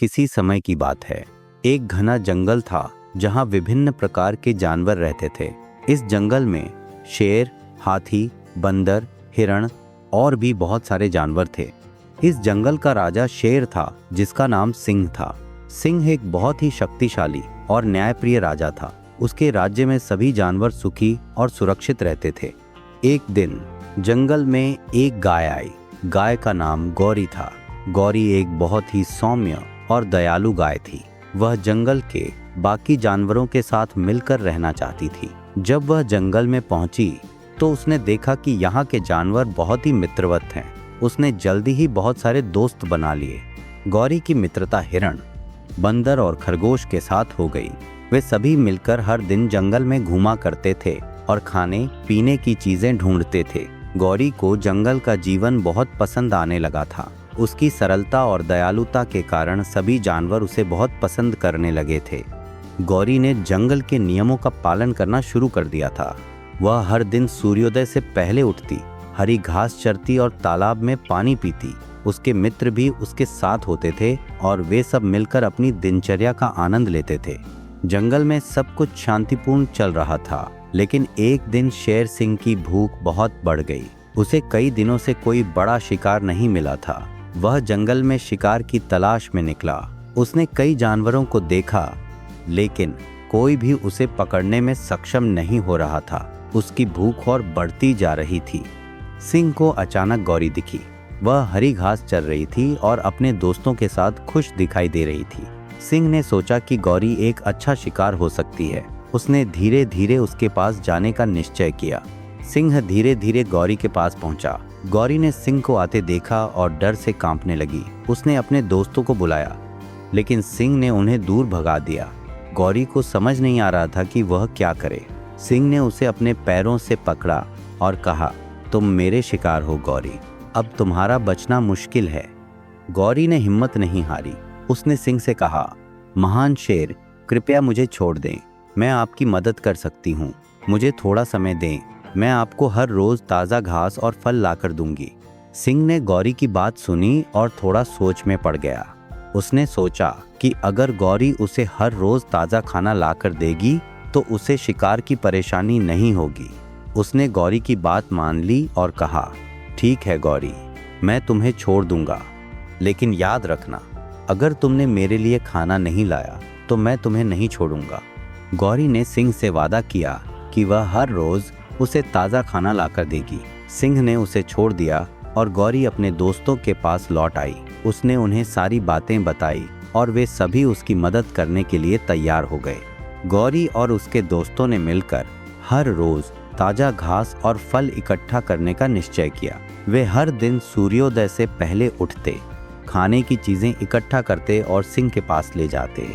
किसी समय की बात है। एक घना जंगल था जहाँ विभिन्न प्रकार के जानवर रहते थे। इस जंगल में शेर, हाथी, बंदर, हिरण और भी बहुत सारे जानवर थे। इस जंगल का राजा शेर था जिसका नाम सिंह था। सिंह एक बहुत ही शक्तिशाली और न्यायप्रिय राजा था। उसके राज्य में सभी जानवर सुखी और सुरक्षित रहते थे। एक दिन जंगल में एक गाय आई। गाय का नाम गौरी था। गौरी एक बहुत ही सौम्य और दयालु गाय थी। वह जंगल के बाकी जानवरों के साथ मिलकर रहना चाहती थी। जब वह जंगल में पहुंची तो उसने देखा कि यहाँ के जानवर बहुत ही मित्रवत हैं। उसने जल्दी ही बहुत सारे दोस्त बना लिए। गौरी की मित्रता हिरण, बंदर और खरगोश के साथ हो गई। वे सभी मिलकर हर दिन जंगल में घूमा करते थे और खाने पीने की चीजें ढूंढते थे। गौरी को जंगल का जीवन बहुत पसंद आने लगा था। उसकी सरलता और दयालुता के कारण सभी जानवर उसे बहुत पसंद करने लगे थे। गौरी ने जंगल के नियमों का पालन करना शुरू कर दिया था। वह हर दिन सूर्योदय से पहले उठती, हरी घास चरती और तालाब में पानी पीती। उसके मित्र भी उसके साथ होते थे और वे सब मिलकर अपनी दिनचर्या का आनंद लेते थे। जंगल में सब कुछ शांतिपूर्ण चल रहा था, लेकिन एक दिन शेर सिंह की भूख बहुत बढ़ गई। उसे कई दिनों से कोई बड़ा शिकार नहीं मिला था। वह जंगल में शिकार की तलाश में निकला। उसने कई जानवरों को देखा, लेकिन कोई भी उसे पकड़ने में सक्षम नहीं हो रहा था। उसकी भूख और बढ़ती जा रही थी। सिंह को अचानक गौरी दिखी। वह हरी घास चर रही थी और अपने दोस्तों के साथ खुश दिखाई दे रही थी। सिंह ने सोचा कि गौरी एक अच्छा शिकार हो सकती है। उसने धीरे धीरे उसके पास जाने का निश्चय किया। सिंह धीरे धीरे गौरी के पास पहुंचा। गौरी ने सिंह को आते देखा और डर से कांपने लगी। उसने अपने दोस्तों को बुलाया, लेकिन सिंह ने उन्हें दूर भगा दिया। गौरी को समझ नहीं आ रहा था कि वह क्या करे। सिंह ने उसे अपने पैरों से पकड़ा और कहा, तुम मेरे शिकार हो गौरी, अब तुम्हारा बचना मुश्किल है। गौरी ने हिम्मत नहीं हारी। उसने सिंह से कहा, महान शेर, कृपया मुझे छोड़ दें। मैं आपकी मदद कर सकती हूँ। मुझे थोड़ा समय दें। मैं आपको हर रोज ताज़ा घास और फल लाकर दूंगी। सिंह ने गौरी की बात सुनी और थोड़ा सोच में पड़ गया। उसने सोचा कि अगर गौरी उसे हर रोज ताज़ा खाना लाकर देगी तो उसे शिकार की परेशानी नहीं होगी। उसने गौरी की बात मान ली और कहा, ठीक है गौरी, मैं तुम्हें छोड़ दूंगा, लेकिन याद रखना, अगर तुमने मेरे लिए खाना नहीं लाया तो मैं तुम्हें नहीं छोड़ूंगा। गौरी ने सिंह से वादा किया कि वह हर रोज उसे ताज़ा खाना लाकर देगी। सिंह ने उसे छोड़ दिया और गौरी अपने दोस्तों के पास लौट आई। उसने उन्हें सारी बातें बताई और वे सभी उसकी मदद करने के लिए तैयार हो गए। गौरी और उसके दोस्तों ने मिलकर हर रोज ताज़ा घास और फल इकट्ठा करने का निश्चय किया। वे हर दिन सूर्योदय से पहले उठते, खाने की चीजें इकट्ठा करते और सिंह के पास ले जाते।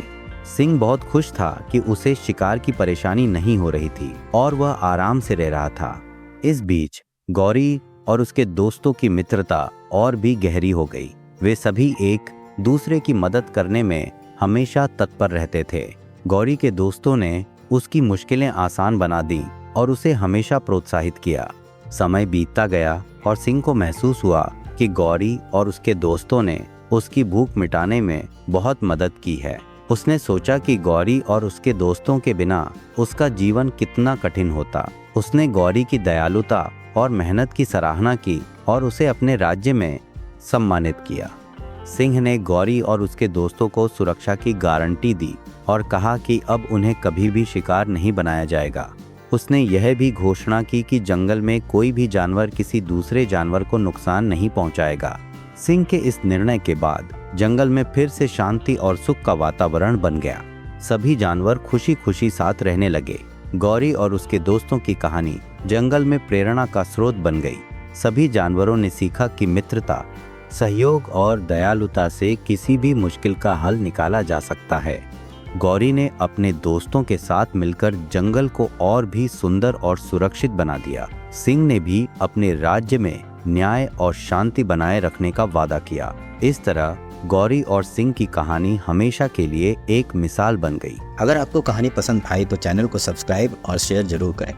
सिंह बहुत खुश था कि उसे शिकार की परेशानी नहीं हो रही थी और वह आराम से रह रहा था। इस बीच गौरी और उसके दोस्तों की मित्रता और भी गहरी हो गई। वे सभी एक दूसरे की मदद करने में हमेशा तत्पर रहते थे। गौरी के दोस्तों ने उसकी मुश्किलें आसान बना दी और उसे हमेशा प्रोत्साहित किया। समय बीतता गया और सिंह को महसूस हुआ कि गौरी और उसके दोस्तों ने उसकी भूख मिटाने में बहुत मदद की है। उसने सोचा कि गौरी और उसके दोस्तों के बिना उसका जीवन कितना कठिन होता। उसने गौरी की दयालुता और मेहनत की सराहना की और उसे अपने राज्य में सम्मानित किया। सिंह ने गौरी और उसके दोस्तों को सुरक्षा की गारंटी दी और कहा कि अब उन्हें कभी भी शिकार नहीं बनाया जाएगा। उसने यह भी घोषणा की कि जंगल में कोई भी जानवर किसी दूसरे जानवर को नुकसान नहीं पहुंचाएगा। सिंह के इस निर्णय के बाद जंगल में फिर से शांति और सुख का वातावरण बन गया। सभी जानवर खुशी खुशी साथ रहने लगे। गौरी और उसके दोस्तों की कहानी जंगल में प्रेरणा का स्रोत बन गई। सभी जानवरों ने सीखा कि मित्रता, सहयोग और दयालुता से किसी भी मुश्किल का हल निकाला जा सकता है। गौरी ने अपने दोस्तों के साथ मिलकर जंगल को और भी सुंदर और सुरक्षित बना दिया। सिंह ने भी अपने राज्य में न्याय और शांति बनाए रखने का वादा किया। इस तरह गौरी और सिंह की कहानी हमेशा के लिए एक मिसाल बन गई। अगर आपको कहानी पसंद आई तो चैनल को सब्सक्राइब और शेयर जरूर करें।